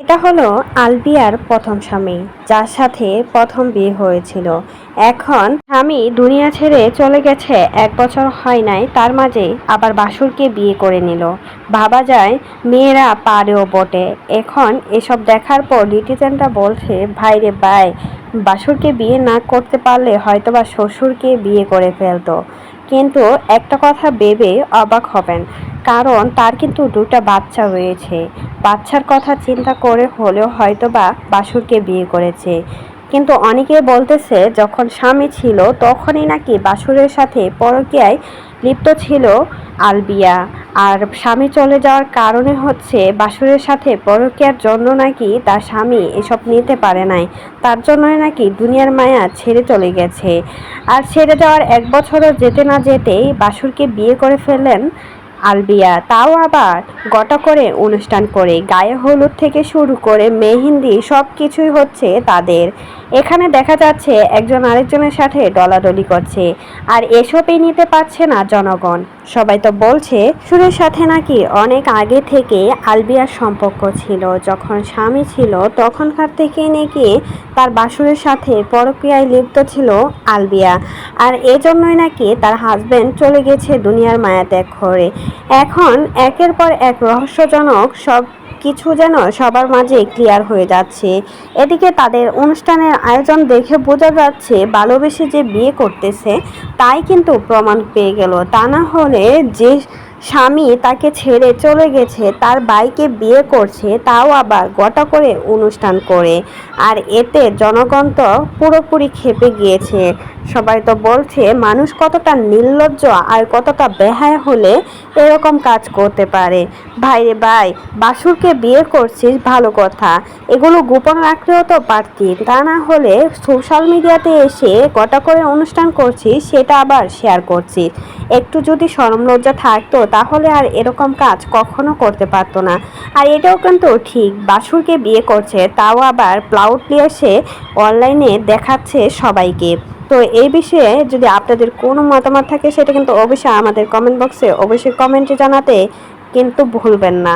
এটা হলো আলবিয়ার প্রথম স্বামী, যার সাথে প্রথম বিয়ে হয়েছিল। এখন স্বামী দুনিয়া ছেড়ে চলে গেছে, 1 বছর হয় নাই, তার মাঝে আবার বাসুরকে বিয়ে করে নিল। ভাবা যায় মেয়েরা পারেও বটে। এখন এসব দেখার পর লিটিজেনরা বলছে, ভাই রে ভাই, বাসুরকে বিয়ে না করতে পারলে হয়তোবা শ্বশুরকে বিয়ে করে ফেলতো। কিন্তু একটা কথা ভেবে অবাক হবেন, কারণ তার কিন্তু 2টা বাচ্চা রয়েছে। বাচ্চার কথা চিন্তা করে হলেও হয়তোবা বাসুরকে বিয়ে করেছে। কিন্তু অনেকে বলতেছে যখন স্বামী ছিল তখনই নাকি বাসুরের সাথে পরকীয়ায় লিপ্ত ছিল আলবিয়া। আর স্বামী চলে যাওয়ার কারণে হচ্ছে বাসুরের সাথে পরকীয়ার জন্য নাকি তার স্বামী এসব নিতে পারে নাই, তার জন্যই নাকি দুনিয়ার মায়া ছেড়ে চলে গেছে। আর ছেড়ে যাওয়ার 1 বছরও যেতে না যেতেই বাসুরকে বিয়ে করে ফেললেন আলবিয়া, তাও আবার গোটা করে অনুষ্ঠান করে। গায়ে হলুদ থেকে শুরু করে মেহেন্দি সব কিছুই হচ্ছে তাদের। এখানে দেখা যাচ্ছে একজন আরেকজনের সাথে ডলাডলি করছে, আর এসবই নিতে পারছে না জনগণ। সবাই তো বলছে সুরের সাথে নাকি অনেক আগে থেকে আলবিয়ার সম্পর্ক ছিল, যখন স্বামী ছিল তখনকার থেকে নাকি তার বাসুরের সাথে পরকীয়ায় লিপ্ত ছিল আলবিয়া। আর এজন্যই নাকি তার হাজবেন্ড চলে গেছে দুনিয়ার মায়া ত্যাগ করে। এখন একের পর এক রহস্যজনক সব কিছু যেন সবার মাঝে ক্লিয়ার হয়ে যাচ্ছে। এদিকে তাদের অনুষ্ঠানের আয়োজন দেখে বোঝা যাচ্ছে ভালোবেসে যে বিয়ে করতেছে তাই কিন্তু প্রমাণ পেয়ে গেল। তা না হলে যে স্বামী তাকে ছেড়ে চলে গেছে তার ভাইকে বিয়ে করছে, তাও আবার গোটা করে অনুষ্ঠান করে। আর এতে জনগণ তো পুরোপুরি ক্ষেপে গিয়েছে। সবাই তো বলছে মানুষ কতটা নির্লজ্জ আর কতটা বেহায়া হলে এরকম কাজ করতে পারে। ভাই রে ভাই, বাসুরকে বিয়ে করছিস ভালো কথা, এগুলো গোপন রাখলেও তো পারতি, তা না হলে সোশ্যাল মিডিয়াতে এসে গোটা করে অনুষ্ঠান করছিস, সেটা আবার শেয়ার করছিস। একটু যদি শরম লজ্জা থাকতো তাহলে আর এরকম কাজ কখনো করতে পারতো না। আর এটাও কিন্তু ঠিক, বাসুরকে বিয়ে করছে তাও আবার প্রাউডলি এসে অনলাইনে দেখাচ্ছে সবাইকে। তো এই বিষয়ে যদি আপনাদের কোনো মতামত থাকে সেটা কিন্তু অবশ্যই আমাদের কমেন্ট বক্সে অবশ্যই কমেন্টে জানাতে কিন্তু ভুলবেন না।